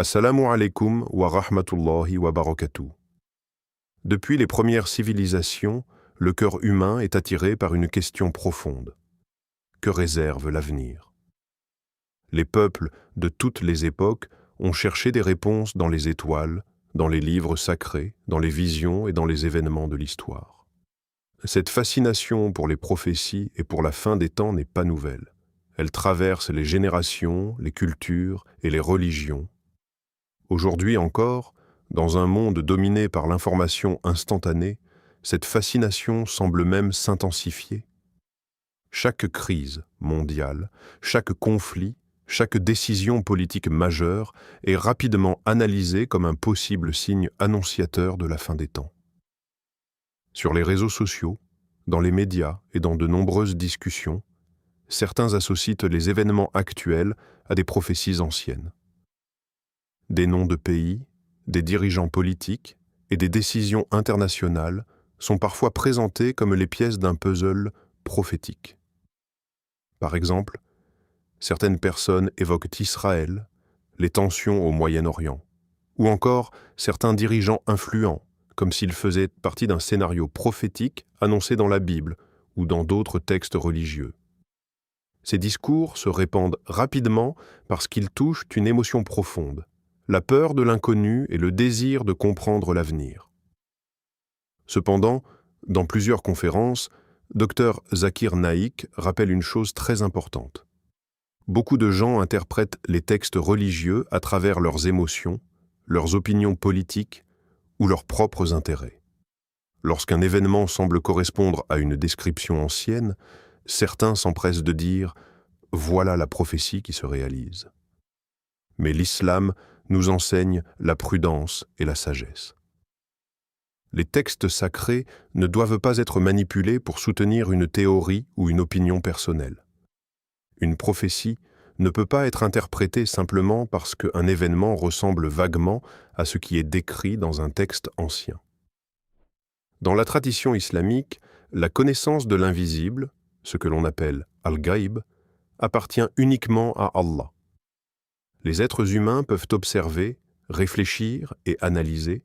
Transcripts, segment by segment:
Assalamu alaikum wa rahmatullahi wa barakatuh. Depuis les premières civilisations, le cœur humain est attiré par une question profonde. Que réserve l'avenir? Les peuples de toutes les époques ont cherché des réponses dans les étoiles, dans les livres sacrés, dans les visions et dans les événements de l'histoire. Cette fascination pour les prophéties et pour la fin des temps n'est pas nouvelle. Elle traverse les générations, les cultures et les religions. Aujourd'hui encore, dans un monde dominé par l'information instantanée, cette fascination semble même s'intensifier. Chaque crise mondiale, chaque conflit, chaque décision politique majeure est rapidement analysée comme un possible signe annonciateur de la fin des temps. Sur les réseaux sociaux, dans les médias et dans de nombreuses discussions, certains associent les événements actuels à des prophéties anciennes. Des noms de pays, des dirigeants politiques et des décisions internationales sont parfois présentés comme les pièces d'un puzzle prophétique. Par exemple, certaines personnes évoquent Israël, les tensions au Moyen-Orient, ou encore certains dirigeants influents, comme s'ils faisaient partie d'un scénario prophétique annoncé dans la Bible ou dans d'autres textes religieux. Ces discours se répandent rapidement parce qu'ils touchent une émotion profonde, la peur de l'inconnu et le désir de comprendre l'avenir. Cependant, dans plusieurs conférences, Dr Zakir Naik rappelle une chose très importante. Beaucoup de gens interprètent les textes religieux à travers leurs émotions, leurs opinions politiques ou leurs propres intérêts. Lorsqu'un événement semble correspondre à une description ancienne, certains s'empressent de dire « voilà la prophétie qui se réalise ». Mais l'islam nous enseigne la prudence et la sagesse. Les textes sacrés ne doivent pas être manipulés pour soutenir une théorie ou une opinion personnelle. Une prophétie ne peut pas être interprétée simplement parce qu'un événement ressemble vaguement à ce qui est décrit dans un texte ancien. Dans la tradition islamique, la connaissance de l'invisible, ce que l'on appelle al-ghaib, appartient uniquement à Allah. Les êtres humains peuvent observer, réfléchir et analyser,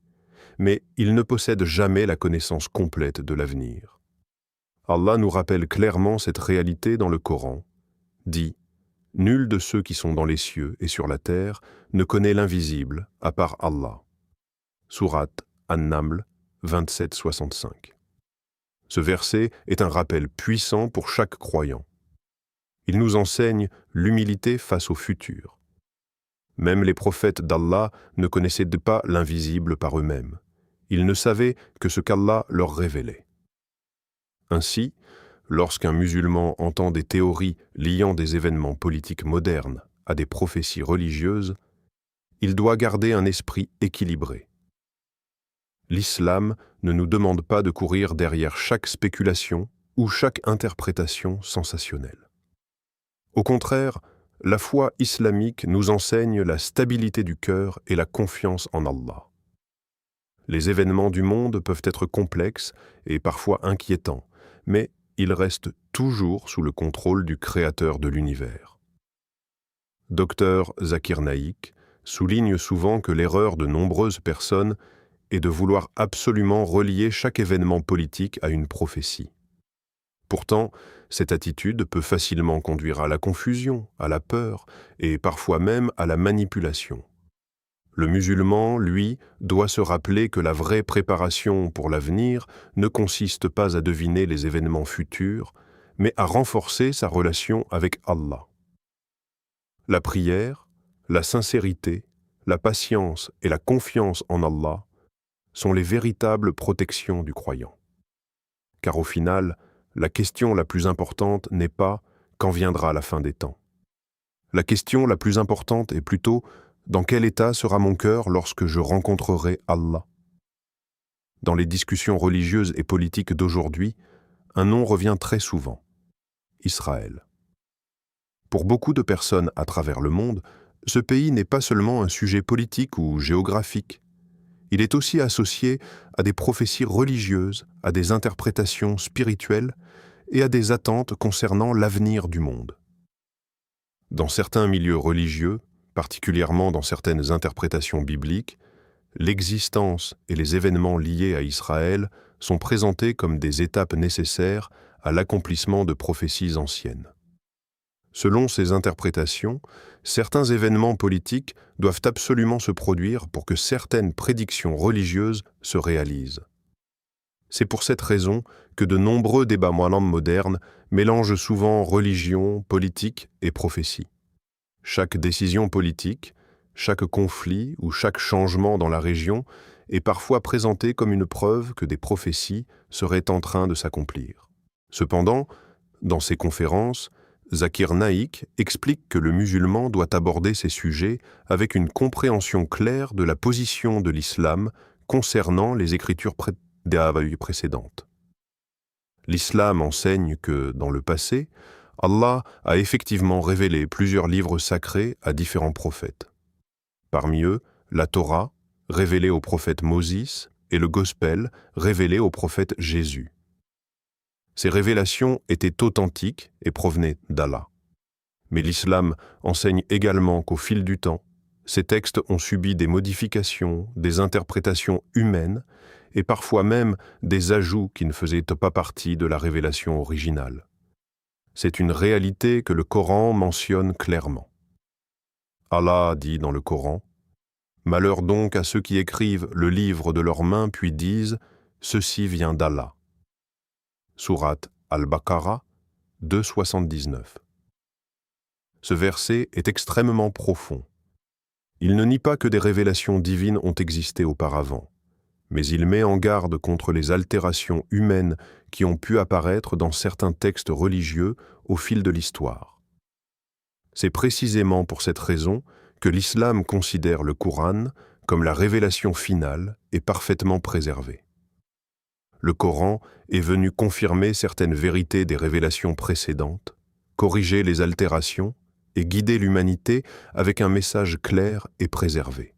mais ils ne possèdent jamais la connaissance complète de l'avenir. Allah nous rappelle clairement cette réalité dans le Coran, dit « Nul de ceux qui sont dans les cieux et sur la terre ne connaît l'invisible, à part Allah. » Sourate An-Naml 27-65. Ce verset est un rappel puissant pour chaque croyant. Il nous enseigne l'humilité face au futur. Même les prophètes d'Allah ne connaissaient pas l'invisible par eux-mêmes. Ils ne savaient que ce qu'Allah leur révélait. Ainsi, lorsqu'un musulman entend des théories liant des événements politiques modernes à des prophéties religieuses, il doit garder un esprit équilibré. L'islam ne nous demande pas de courir derrière chaque spéculation ou chaque interprétation sensationnelle. Au contraire, la foi islamique nous enseigne la stabilité du cœur et la confiance en Allah. Les événements du monde peuvent être complexes et parfois inquiétants, mais ils restent toujours sous le contrôle du Créateur de l'univers. Dr Zakir Naik souligne souvent que l'erreur de nombreuses personnes est de vouloir absolument relier chaque événement politique à une prophétie. Pourtant, cette attitude peut facilement conduire à la confusion, à la peur et parfois même à la manipulation. Le musulman, lui, doit se rappeler que la vraie préparation pour l'avenir ne consiste pas à deviner les événements futurs, mais à renforcer sa relation avec Allah. La prière, la sincérité, la patience et la confiance en Allah sont les véritables protections du croyant. Car au final, la question la plus importante n'est pas « quand viendra la fin des temps ?» La question la plus importante est plutôt « dans quel état sera mon cœur lorsque je rencontrerai Allah ?» Dans les discussions religieuses et politiques d'aujourd'hui, un nom revient très souvent – Israël. Pour beaucoup de personnes à travers le monde, ce pays n'est pas seulement un sujet politique ou géographique. Il est aussi associé à des prophéties religieuses, à des interprétations spirituelles et à des attentes concernant l'avenir du monde. Dans certains milieux religieux, particulièrement dans certaines interprétations bibliques, l'existence et les événements liés à Israël sont présentés comme des étapes nécessaires à l'accomplissement de prophéties anciennes. Selon ces interprétations, certains événements politiques doivent absolument se produire pour que certaines prédictions religieuses se réalisent. C'est pour cette raison que de nombreux débats modernes mélangent souvent religion, politique et prophétie. Chaque décision politique, chaque conflit ou chaque changement dans la région est parfois présenté comme une preuve que des prophéties seraient en train de s'accomplir. Cependant, dans ses conférences, Zakir Naik explique que le musulman doit aborder ces sujets avec une compréhension claire de la position de l'islam concernant les écritures précédentes. L'islam enseigne que, dans le passé, Allah a effectivement révélé plusieurs livres sacrés à différents prophètes. Parmi eux, la Torah, révélée au prophète Moses, et le Gospel, révélé au prophète Jésus. Ces révélations étaient authentiques et provenaient d'Allah. Mais l'islam enseigne également qu'au fil du temps, ces textes ont subi des modifications, des interprétations humaines et parfois même des ajouts qui ne faisaient pas partie de la révélation originale. C'est une réalité que le Coran mentionne clairement. Allah dit dans le Coran « Malheur donc à ceux qui écrivent le livre de leurs mains puis disent « Ceci vient d'Allah ». Sourate Al-Baqarah 2,79. Ce verset est extrêmement profond. Il ne nie pas que des révélations divines ont existé auparavant, mais il met en garde contre les altérations humaines qui ont pu apparaître dans certains textes religieux au fil de l'histoire. C'est précisément pour cette raison que l'islam considère le Coran comme la révélation finale et parfaitement préservée. Le Coran est venu confirmer certaines vérités des révélations précédentes, corriger les altérations et guider l'humanité avec un message clair et préservé.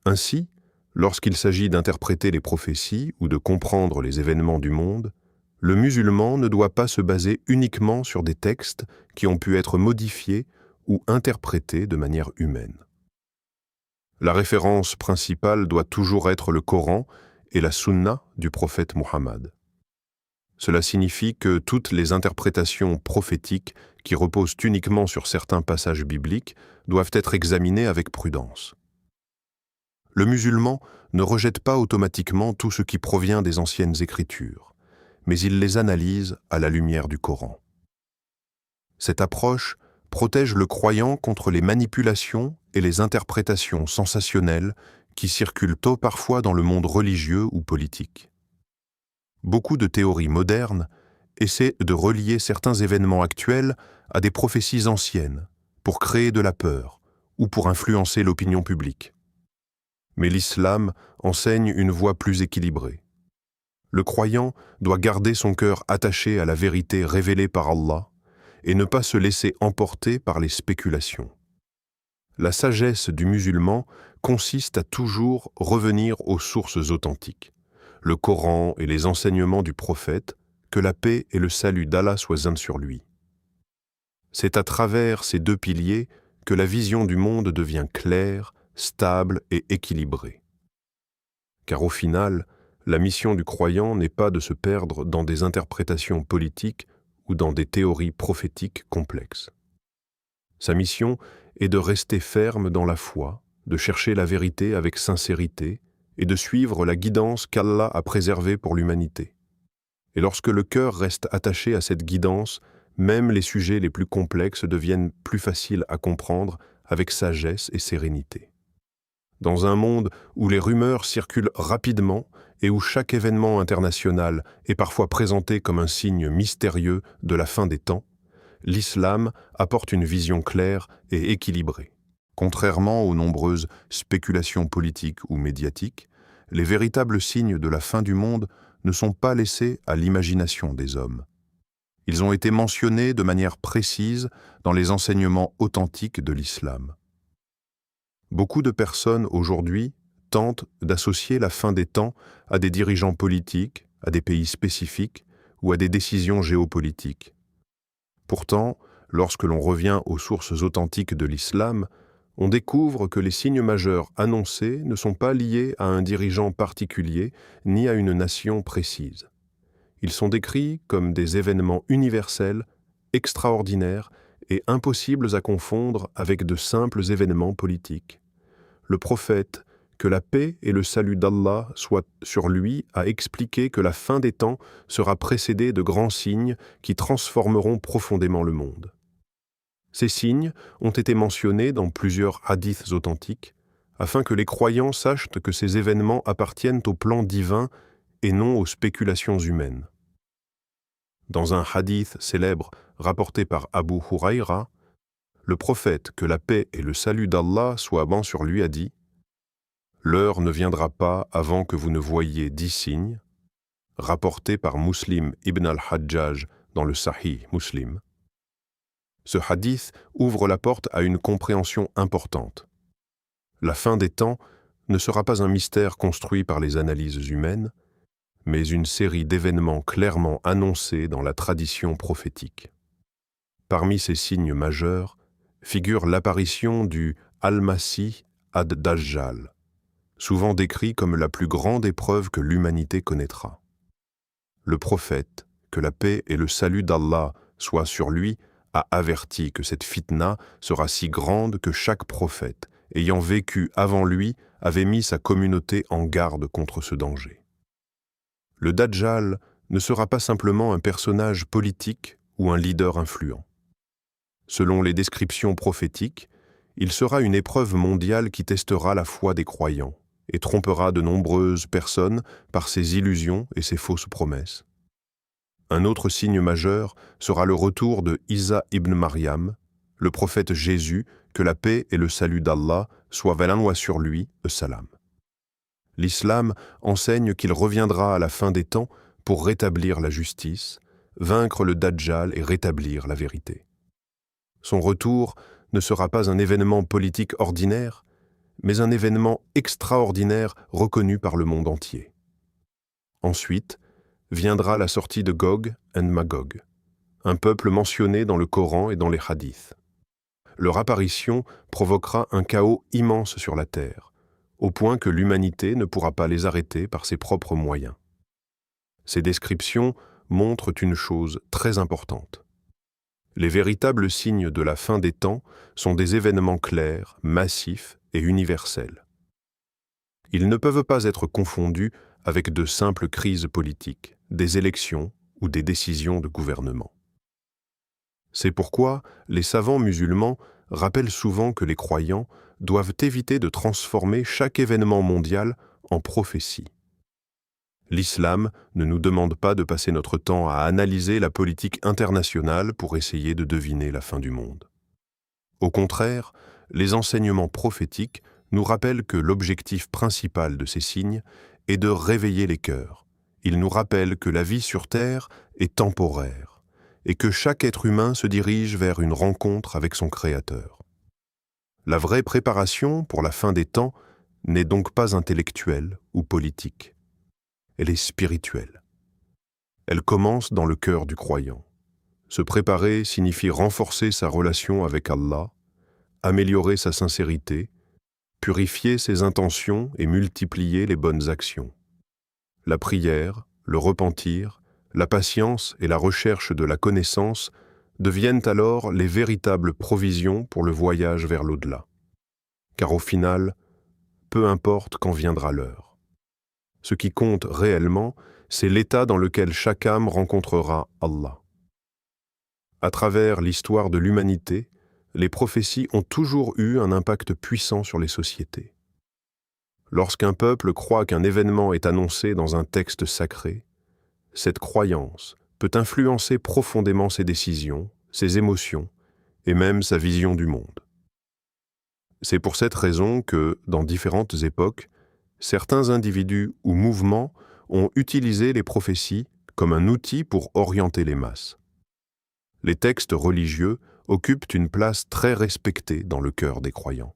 Ainsi, lorsqu'il s'agit d'interpréter les prophéties ou de comprendre les événements du monde, le musulman ne doit pas se baser uniquement sur des textes qui ont pu être modifiés ou interprétés de manière humaine. La référence principale doit toujours être le Coran et la Sunna du prophète Muhammad. Cela signifie que toutes les interprétations prophétiques qui reposent uniquement sur certains passages bibliques doivent être examinées avec prudence. Le musulman ne rejette pas automatiquement tout ce qui provient des anciennes écritures, mais il les analyse à la lumière du Coran. Cette approche protège le croyant contre les manipulations et les interprétations sensationnelles qui circulent tôt parfois dans le monde religieux ou politique. Beaucoup de théories modernes essaient de relier certains événements actuels à des prophéties anciennes pour créer de la peur ou pour influencer l'opinion publique. Mais l'islam enseigne une voie plus équilibrée. Le croyant doit garder son cœur attaché à la vérité révélée par Allah et ne pas se laisser emporter par les spéculations. La sagesse du musulman consiste à toujours revenir aux sources authentiques, le Coran et les enseignements du prophète, que la paix et le salut d'Allah soient sur lui. C'est à travers ces deux piliers que la vision du monde devient claire, stable et équilibrée. Car au final, la mission du croyant n'est pas de se perdre dans des interprétations politiques ou dans des théories prophétiques complexes. Sa mission est de rester ferme dans la foi, de chercher la vérité avec sincérité et de suivre la guidance qu'Allah a préservée pour l'humanité. Et lorsque le cœur reste attaché à cette guidance, même les sujets les plus complexes deviennent plus faciles à comprendre avec sagesse et sérénité. Dans un monde où les rumeurs circulent rapidement et où chaque événement international est parfois présenté comme un signe mystérieux de la fin des temps, l'islam apporte une vision claire et équilibrée. Contrairement aux nombreuses spéculations politiques ou médiatiques, les véritables signes de la fin du monde ne sont pas laissés à l'imagination des hommes. Ils ont été mentionnés de manière précise dans les enseignements authentiques de l'islam. Beaucoup de personnes aujourd'hui tentent d'associer la fin des temps à des dirigeants politiques, à des pays spécifiques ou à des décisions géopolitiques. Pourtant, lorsque l'on revient aux sources authentiques de l'islam, on découvre que les signes majeurs annoncés ne sont pas liés à un dirigeant particulier ni à une nation précise. Ils sont décrits comme des événements universels, extraordinaires et impossibles à confondre avec de simples événements politiques. Le prophète, que la paix et le salut d'Allah soient sur lui, a expliqué que la fin des temps sera précédée de grands signes qui transformeront profondément le monde. Ces signes ont été mentionnés dans plusieurs hadiths authentiques, afin que les croyants sachent que ces événements appartiennent au plan divin et non aux spéculations humaines. Dans un hadith célèbre rapporté par Abu Huraïra, le prophète, que la paix et le salut d'Allah soient bons sur lui, a dit « L'heure ne viendra pas avant que vous ne voyiez 10 signes » rapporté par Muslim ibn al-Hajjaj dans le Sahih Muslim. Ce hadith ouvre la porte à une compréhension importante. La fin des temps ne sera pas un mystère construit par les analyses humaines, mais une série d'événements clairement annoncés dans la tradition prophétique. Parmi ces signes majeurs figure l'apparition du Al-Masih ad-Dajjal, souvent décrit comme la plus grande épreuve que l'humanité connaîtra. Le prophète, que la paix et le salut d'Allah soient sur lui, a averti que cette fitna sera si grande que chaque prophète, ayant vécu avant lui, avait mis sa communauté en garde contre ce danger. Le Dajjal ne sera pas simplement un personnage politique ou un leader influent. Selon les descriptions prophétiques, il sera une épreuve mondiale qui testera la foi des croyants et trompera de nombreuses personnes par ses illusions et ses fausses promesses. Un autre signe majeur sera le retour de Isa ibn Maryam, le prophète Jésus, que la paix et le salut d'Allah soient vénanois sur lui, salam. L'islam enseigne qu'il reviendra à la fin des temps pour rétablir la justice, vaincre le Dajjal et rétablir la vérité. Son retour ne sera pas un événement politique ordinaire, mais un événement extraordinaire reconnu par le monde entier. Ensuite, viendra la sortie de Gog et Magog, un peuple mentionné dans le Coran et dans les hadiths. Leur apparition provoquera un chaos immense sur la terre, au point que l'humanité ne pourra pas les arrêter par ses propres moyens. Ces descriptions montrent une chose très importante. Les véritables signes de la fin des temps sont des événements clairs, massifs et universels. Ils ne peuvent pas être confondus avec de simples crises politiques, des élections ou des décisions de gouvernement. C'est pourquoi les savants musulmans rappellent souvent que les croyants doivent éviter de transformer chaque événement mondial en prophétie. L'islam ne nous demande pas de passer notre temps à analyser la politique internationale pour essayer de deviner la fin du monde. Au contraire, les enseignements prophétiques nous rappellent que l'objectif principal de ces signes est de réveiller les cœurs. Ils nous rappellent que la vie sur Terre est temporaire et que chaque être humain se dirige vers une rencontre avec son Créateur. La vraie préparation pour la fin des temps n'est donc pas intellectuelle ou politique. Elle est spirituelle. Elle commence dans le cœur du croyant. Se préparer signifie renforcer sa relation avec Allah, améliorer sa sincérité, purifier ses intentions et multiplier les bonnes actions. La prière, le repentir, la patience et la recherche de la connaissance deviennent alors les véritables provisions pour le voyage vers l'au-delà. Car au final, peu importe quand viendra l'heure. Ce qui compte réellement, c'est l'état dans lequel chaque âme rencontrera Allah. À travers l'histoire de l'humanité, les prophéties ont toujours eu un impact puissant sur les sociétés. Lorsqu'un peuple croit qu'un événement est annoncé dans un texte sacré, cette croyance peut influencer profondément ses décisions, ses émotions et même sa vision du monde. C'est pour cette raison que, dans différentes époques, certains individus ou mouvements ont utilisé les prophéties comme un outil pour orienter les masses. Les textes religieux occupent une place très respectée dans le cœur des croyants.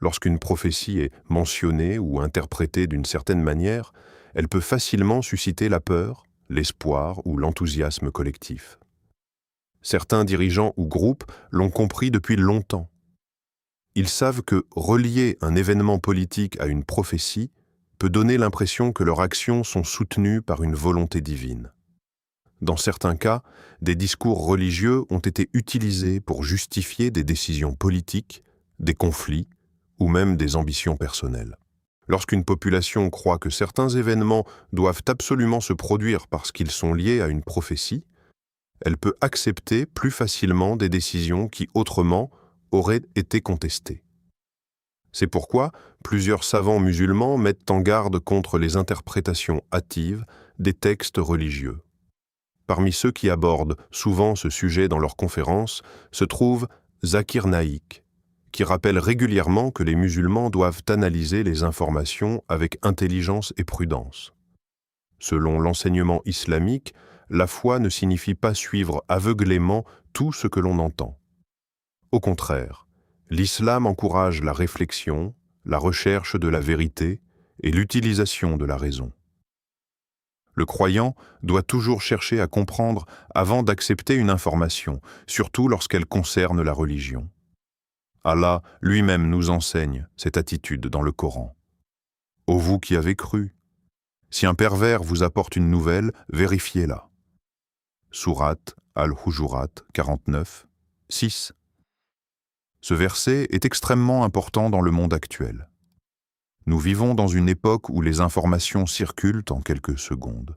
Lorsqu'une prophétie est mentionnée ou interprétée d'une certaine manière, elle peut facilement susciter la peur, l'espoir ou l'enthousiasme collectif. Certains dirigeants ou groupes l'ont compris depuis longtemps. Ils savent que relier un événement politique à une prophétie peut donner l'impression que leurs actions sont soutenues par une volonté divine. Dans certains cas, des discours religieux ont été utilisés pour justifier des décisions politiques, des conflits ou même des ambitions personnelles. Lorsqu'une population croit que certains événements doivent absolument se produire parce qu'ils sont liés à une prophétie, elle peut accepter plus facilement des décisions qui autrement auraient été contestées. C'est pourquoi plusieurs savants musulmans mettent en garde contre les interprétations hâtives des textes religieux. Parmi ceux qui abordent souvent ce sujet dans leurs conférences se trouve Zakir Naik, qui rappelle régulièrement que les musulmans doivent analyser les informations avec intelligence et prudence. Selon l'enseignement islamique, la foi ne signifie pas suivre aveuglément tout ce que l'on entend. Au contraire, l'islam encourage la réflexion, la recherche de la vérité et l'utilisation de la raison. Le croyant doit toujours chercher à comprendre avant d'accepter une information, surtout lorsqu'elle concerne la religion. Allah lui-même nous enseigne cette attitude dans le Coran. « Ô vous qui avez cru, si un pervers vous apporte une nouvelle, vérifiez-la. » Sourate Al-Hujurat 49, 6. Ce verset est extrêmement important dans le monde actuel. Nous vivons dans une époque où les informations circulent en quelques secondes.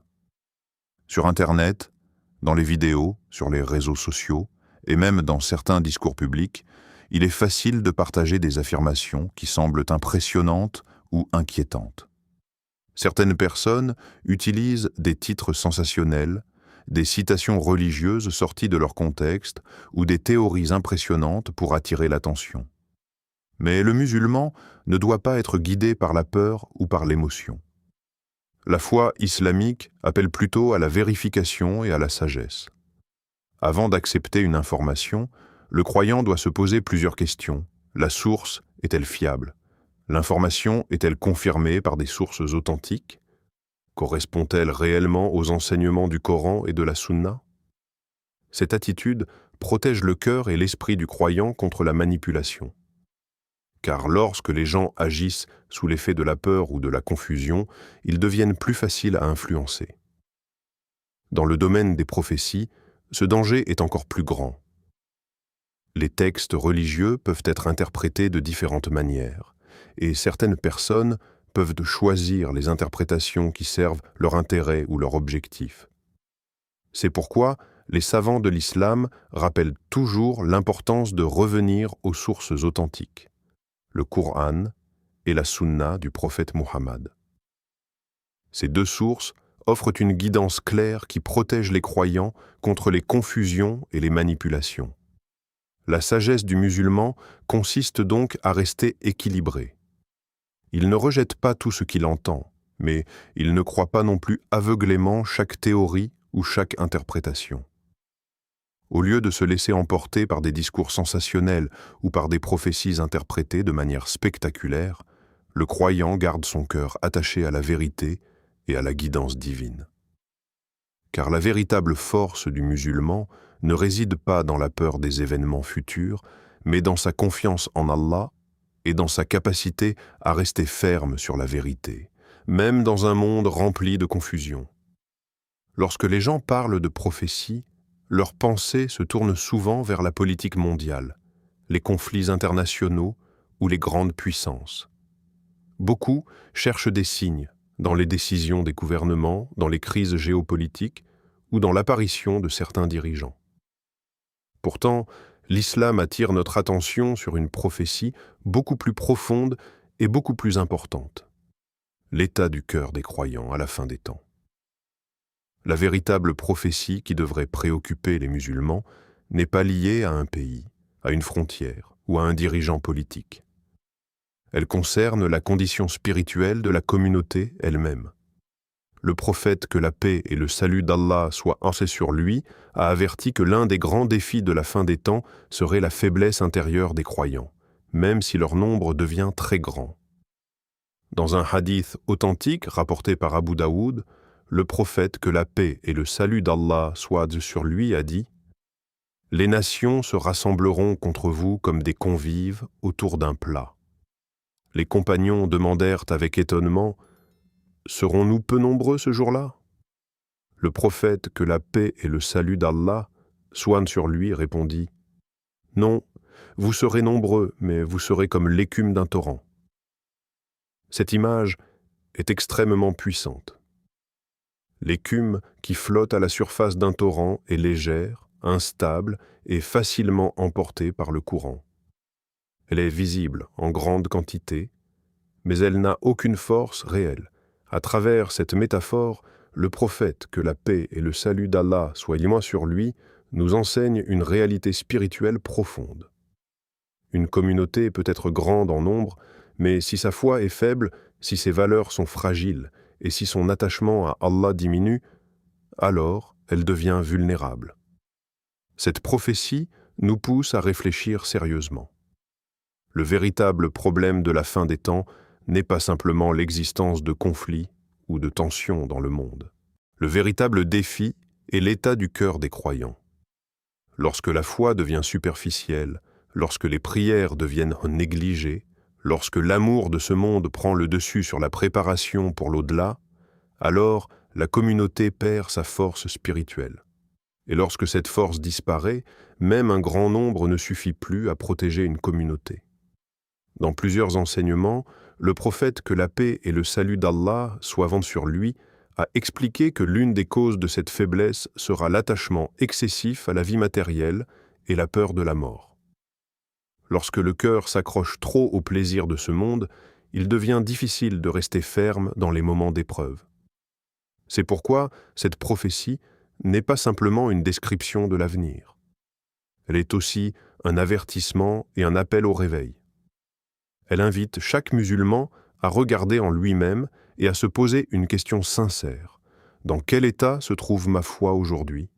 Sur Internet, dans les vidéos, sur les réseaux sociaux et même dans certains discours publics, il est facile de partager des affirmations qui semblent impressionnantes ou inquiétantes. Certaines personnes utilisent des titres sensationnels, des citations religieuses sorties de leur contexte ou des théories impressionnantes pour attirer l'attention. Mais le musulman ne doit pas être guidé par la peur ou par l'émotion. La foi islamique appelle plutôt à la vérification et à la sagesse. Avant d'accepter une information, le croyant doit se poser plusieurs questions. La source est-elle fiable? L'information est-elle confirmée par des sources authentiques? Correspond-elle réellement aux enseignements du Coran et de la Sunna? Cette attitude protège le cœur et l'esprit du croyant contre la manipulation. Car lorsque les gens agissent sous l'effet de la peur ou de la confusion, ils deviennent plus faciles à influencer. Dans le domaine des prophéties, ce danger est encore plus grand. Les textes religieux peuvent être interprétés de différentes manières, et certaines personnes peuvent choisir les interprétations qui servent leur intérêt ou leur objectif. C'est pourquoi les savants de l'islam rappellent toujours l'importance de revenir aux sources authentiques, le Coran et la Sunna du prophète Muhammad. Ces deux sources offrent une guidance claire qui protège les croyants contre les confusions et les manipulations. La sagesse du musulman consiste donc à rester équilibré. Il ne rejette pas tout ce qu'il entend, mais il ne croit pas non plus aveuglément chaque théorie ou chaque interprétation. Au lieu de se laisser emporter par des discours sensationnels ou par des prophéties interprétées de manière spectaculaire, le croyant garde son cœur attaché à la vérité et à la guidance divine. Car la véritable force du musulman ne réside pas dans la peur des événements futurs, mais dans sa confiance en Allah et dans sa capacité à rester ferme sur la vérité, même dans un monde rempli de confusion. Lorsque les gens parlent de prophétie, leurs pensées se tournent souvent vers la politique mondiale, les conflits internationaux ou les grandes puissances. Beaucoup cherchent des signes dans les décisions des gouvernements, dans les crises géopolitiques ou dans l'apparition de certains dirigeants. Pourtant, l'islam attire notre attention sur une prophétie beaucoup plus profonde et beaucoup plus importante: l'état du cœur des croyants à la fin des temps. La véritable prophétie qui devrait préoccuper les musulmans n'est pas liée à un pays, à une frontière ou à un dirigeant politique. Elle concerne la condition spirituelle de la communauté elle-même. Le prophète, que la paix et le salut d'Allah soient sur lui, a averti que l'un des grands défis de la fin des temps serait la faiblesse intérieure des croyants, même si leur nombre devient très grand. Dans un hadith authentique rapporté par Abu Daoud, le prophète, que la paix et le salut d'Allah soient sur lui, a dit: Les nations se rassembleront contre vous comme des convives autour d'un plat. Les compagnons demandèrent avec étonnement, « Serons-nous peu nombreux ce jour-là » Le prophète, que la paix et le salut d'Allah soient sur lui, répondit, « Non, vous serez nombreux, mais vous serez comme l'écume d'un torrent. » Cette image est extrêmement puissante. L'écume qui flotte à la surface d'un torrent est légère, instable et facilement emportée par le courant. Elle est visible en grande quantité, mais elle n'a aucune force réelle. À travers cette métaphore, le prophète, que la paix et le salut d'Allah soient loin sur lui, nous enseigne une réalité spirituelle profonde. Une communauté peut être grande en nombre, mais si sa foi est faible, si ses valeurs sont fragiles, et si son attachement à Allah diminue, alors elle devient vulnérable. Cette prophétie nous pousse à réfléchir sérieusement. Le véritable problème de la fin des temps n'est pas simplement l'existence de conflits ou de tensions dans le monde. Le véritable défi est l'état du cœur des croyants. Lorsque la foi devient superficielle, lorsque les prières deviennent négligées, lorsque l'amour de ce monde prend le dessus sur la préparation pour l'au-delà, alors la communauté perd sa force spirituelle. Et lorsque cette force disparaît, même un grand nombre ne suffit plus à protéger une communauté. Dans plusieurs enseignements, le prophète, que la paix et le salut d'Allah soient sur lui, a expliqué que l'une des causes de cette faiblesse sera l'attachement excessif à la vie matérielle et la peur de la mort. Lorsque le cœur s'accroche trop au plaisir de ce monde, il devient difficile de rester ferme dans les moments d'épreuve. C'est pourquoi cette prophétie n'est pas simplement une description de l'avenir. Elle est aussi un avertissement et un appel au réveil. Elle invite chaque musulman à regarder en lui-même et à se poser une question sincère. Dans quel état se trouve ma foi aujourd'hui ?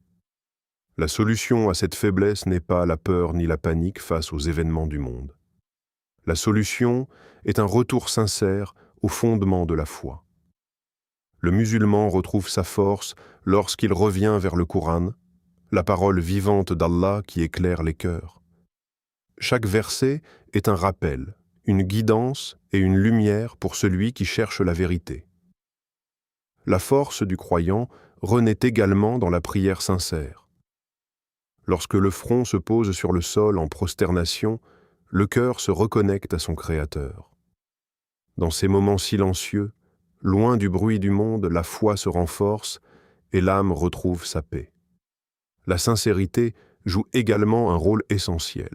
La solution à cette faiblesse n'est pas la peur ni la panique face aux événements du monde. La solution est un retour sincère au fondement de la foi. Le musulman retrouve sa force lorsqu'il revient vers le Coran, la parole vivante d'Allah qui éclaire les cœurs. Chaque verset est un rappel, une guidance et une lumière pour celui qui cherche la vérité. La force du croyant renaît également dans la prière sincère. Lorsque le front se pose sur le sol en prosternation, le cœur se reconnecte à son Créateur. Dans ces moments silencieux, loin du bruit du monde, la foi se renforce et l'âme retrouve sa paix. La sincérité joue également un rôle essentiel.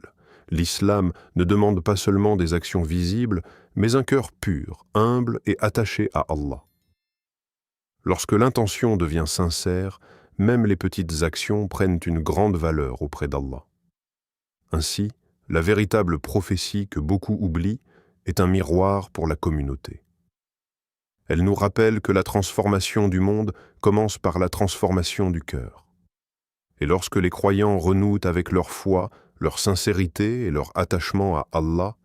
L'islam ne demande pas seulement des actions visibles, mais un cœur pur, humble et attaché à Allah. Lorsque l'intention devient sincère, même les petites actions prennent une grande valeur auprès d'Allah. Ainsi, la véritable prophétie que beaucoup oublient est un miroir pour la communauté. Elle nous rappelle que la transformation du monde commence par la transformation du cœur. Et lorsque les croyants renouent avec leur foi, leur sincérité et leur attachement à Allah,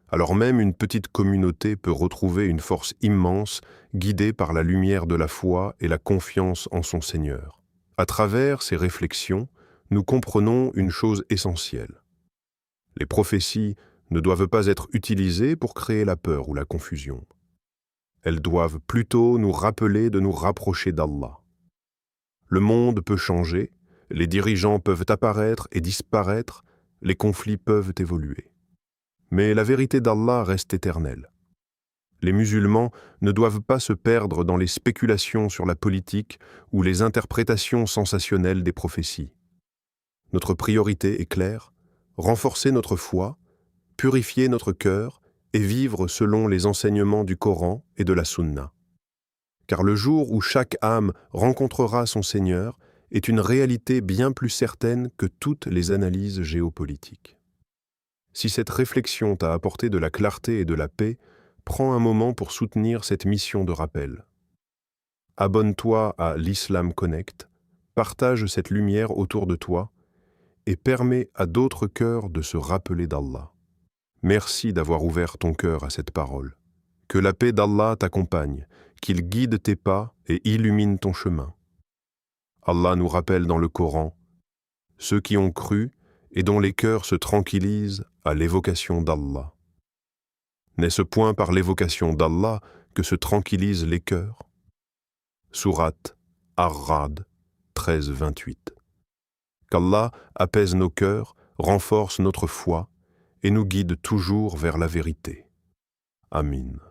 alors même une petite communauté peut retrouver une force immense guidée par la lumière de la foi et la confiance en son Seigneur. À travers ces réflexions, nous comprenons une chose essentielle. Les prophéties ne doivent pas être utilisées pour créer la peur ou la confusion. Elles doivent plutôt nous rappeler de nous rapprocher d'Allah. Le monde peut changer, les dirigeants peuvent apparaître et disparaître, les conflits peuvent évoluer. Mais la vérité d'Allah reste éternelle. Les musulmans ne doivent pas se perdre dans les spéculations sur la politique ou les interprétations sensationnelles des prophéties. Notre priorité est claire, renforcer notre foi, purifier notre cœur et vivre selon les enseignements du Coran et de la Sunna. Car le jour où chaque âme rencontrera son Seigneur est une réalité bien plus certaine que toutes les analyses géopolitiques. Si cette réflexion t'a apporté de la clarté et de la paix, prends un moment pour soutenir cette mission de rappel. Abonne-toi à l'Islam Connect, partage cette lumière autour de toi et permets à d'autres cœurs de se rappeler d'Allah. Merci d'avoir ouvert ton cœur à cette parole. Que la paix d'Allah t'accompagne, qu'il guide tes pas et illumine ton chemin. Allah nous rappelle dans le Coran « Ceux qui ont cru et dont les cœurs se tranquillisent à l'évocation d'Allah. N'est-ce point par l'évocation d'Allah que se tranquillisent les cœurs? Sourate Ar-Ra'd 13-28. Qu'Allah apaise nos cœurs, renforce notre foi et nous guide toujours vers la vérité. Amin.